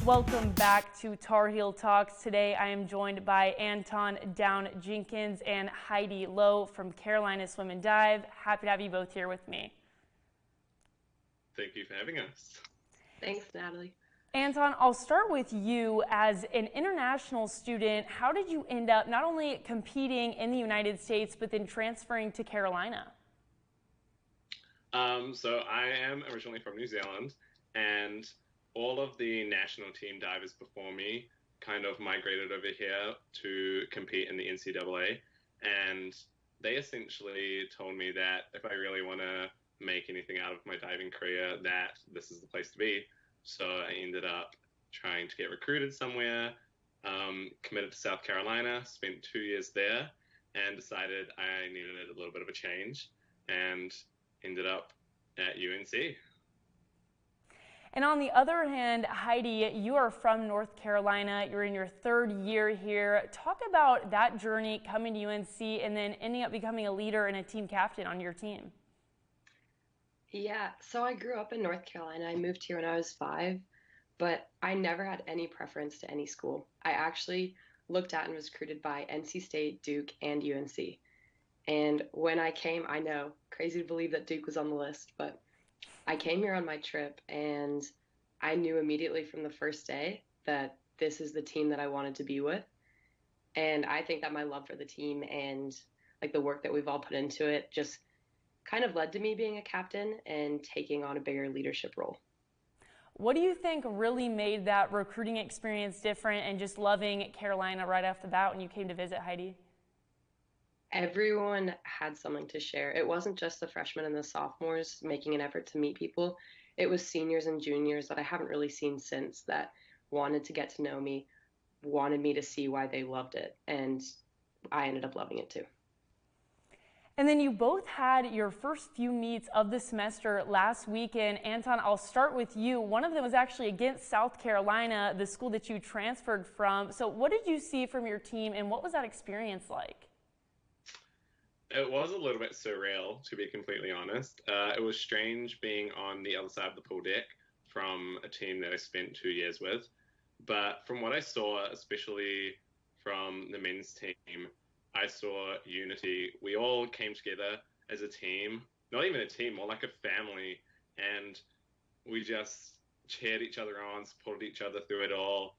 Welcome back to Tar Heel Talks. Today I am joined by Anton DownJenkins and Heidi Lowe from Carolina Swim and Dive. Happy to have you both here with me. Thank you for having us. Thanks, Natalie. Anton, I'll start with you. As an international student, how did you end up not only competing in the United States, but then transferring to Carolina? So I am originally from New Zealand, and all of the national team divers before me kind of migrated over here to compete in the NCAA, and they essentially told me that if I really want to make anything out of my diving career, that this is the place to be. So I ended up trying to get recruited somewhere, committed to South Carolina, spent 2 years there, and decided I needed a little bit of a change, and ended up at UNC. And on the other hand, Heidi, you are from North Carolina. You're in your third year here. Talk about that journey coming to UNC and then ending up becoming a leader and a team captain on your team. Yeah, so I grew up in North Carolina. I moved here when I was 5, but I never had any preference to any school. I actually looked at and was recruited by NC State, Duke, and UNC. And when I came, I know, crazy to believe that Duke was on the list, but I came here on my trip and I knew immediately from the first day that this is the team that I wanted to be with. And I think that my love for the team and like the work that we've all put into it just kind of led to me being a captain and taking on a bigger leadership role. What do you think really made that recruiting experience different and just loving Carolina right off the bat when you came to visit, Heidi? Everyone had something to share. It wasn't just the freshmen and the sophomores making an effort to meet people. It was seniors and juniors that I haven't really seen since that wanted to get to know me, wanted me to see why they loved it, and I ended up loving it too. And then you both had your first few meets of the semester last weekend. Anton, I'll start with you. One of them was actually against South Carolina, the school that you transferred from. So what did you see from your team and what was that experience like? It was a little bit surreal, to be completely honest. It was strange being on the other side of the pool deck from a team that I spent 2 years with. But from what I saw, especially from the men's team, I saw unity. We all came together as a team, not even a team, more like a family. And we just cheered each other on, supported each other through it all.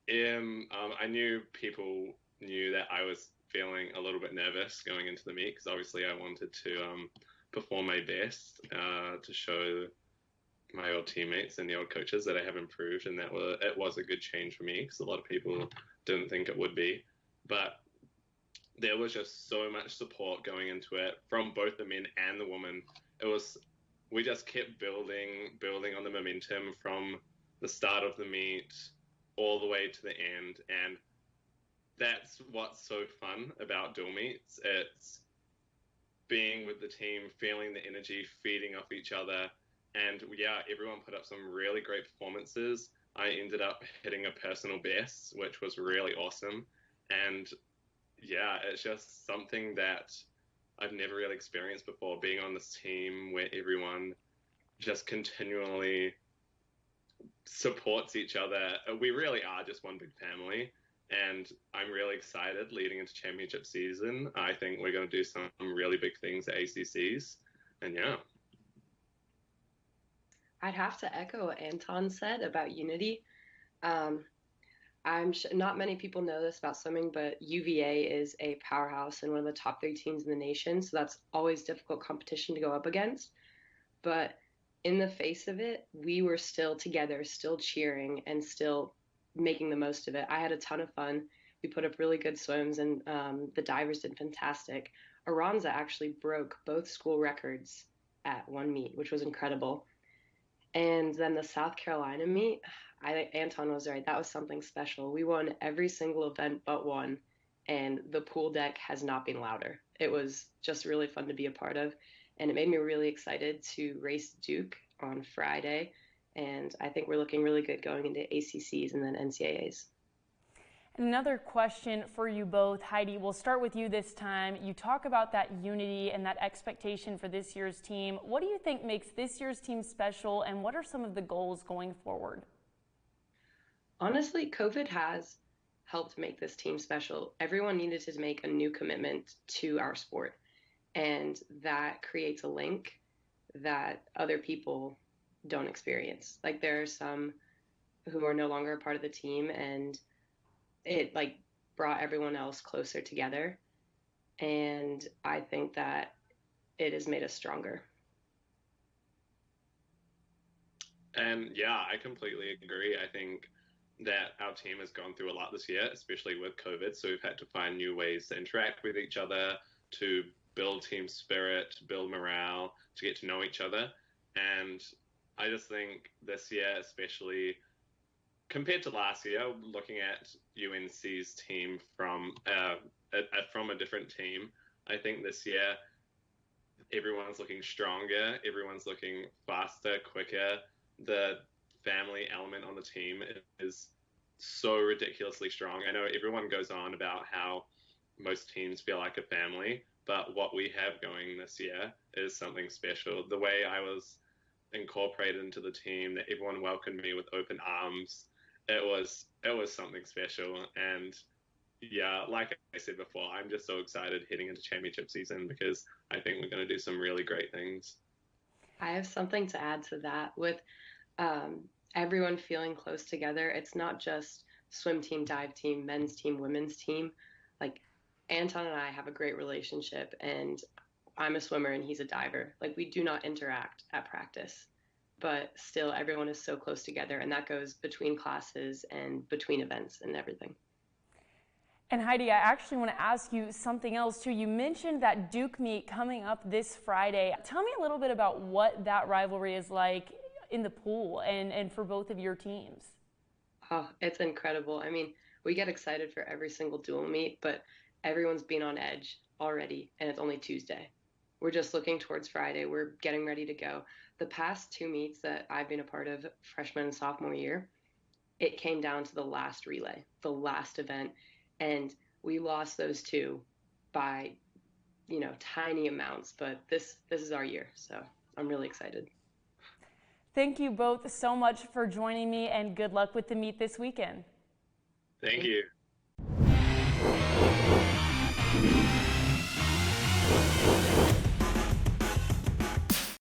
I knew people knew that I was feeling a little bit nervous going into the meet because obviously I wanted to perform my best to show my old teammates and the old coaches that I have improved, and it was a good change for me because a lot of people didn't think it would be. But there was just so much support going into it from both the men and the women. We just kept building on the momentum from the start of the meet all the way to the end, and that's what's so fun about dual meets. It's being with the team, feeling the energy, feeding off each other. And yeah, everyone put up some really great performances. I ended up hitting a personal best, which was really awesome. And yeah, it's just something that I've never really experienced before, being on this team where everyone just continually supports each other. We really are just one big family. And I'm really excited leading into championship season. I think we're going to do some really big things at ACCs. And yeah. I'd have to echo what Anton said about unity. Not many people know this about swimming, but UVA is a powerhouse and one of the top 3 teams in the nation. So that's always difficult competition to go up against. But in the face of it, we were still together, still cheering, and still making the most of it. I had a ton of fun. We put up really good swims, and the divers did fantastic. Aranza actually broke both school records at one meet, which was incredible. And then the South Carolina meet, Anton was right. That was something special. We won every single event but one, and the pool deck has not been louder. It was just really fun to be a part of, and it made me really excited to race Duke on Friday. And I think we're looking really good going into ACCs and then NCAAs. Another question for you both. Heidi, we'll start with you this time. You talk about that unity and that expectation for this year's team. What do you think makes this year's team special, and what are some of the goals going forward? Honestly, COVID has helped make this team special. Everyone needed to make a new commitment to our sport, and that creates a link that other people don't experience. Like, there are some who are no longer a part of the team, and it brought everyone else closer together, and I think that it has made us stronger. And yeah, I completely agree. I think that our team has gone through a lot this year, especially with COVID. So we've had to find new ways to interact with each other, to build team spirit, to build morale, to get to know each other. And I just think this year, especially compared to last year, looking at UNC's team from a different team, I think this year everyone's looking stronger, everyone's looking faster, quicker. The family element on the team is so ridiculously strong. I know everyone goes on about how most teams feel like a family, but what we have going this year is something special. The way I was incorporated into the team, that everyone welcomed me with open arms, it was something special. And yeah, like I said before, I'm just so excited heading into championship season because I think we're going to do some really great things. I have something to add to that. With everyone feeling close together, it's not just swim team, dive team, men's team, women's team. Like, Anton and I have a great relationship, and I'm a swimmer and he's a diver. Like, we do not interact at practice, but still everyone is so close together, and that goes between classes and between events and everything. And Heidi, I actually want to ask you something else too. You mentioned that Duke meet coming up this Friday. Tell me a little bit about what that rivalry is like in the pool and for both of your teams. Oh, it's incredible. I mean, we get excited for every single dual meet, but everyone's been on edge already, and it's only Tuesday. We're just looking towards Friday. We're getting ready to go. The past two meets that I've been a part of, freshman and sophomore year, it came down to the last relay, the last event, and we lost those two by, tiny amounts. But this is our year, so I'm really excited. Thank you both so much for joining me, and good luck with the meet this weekend. Thank you.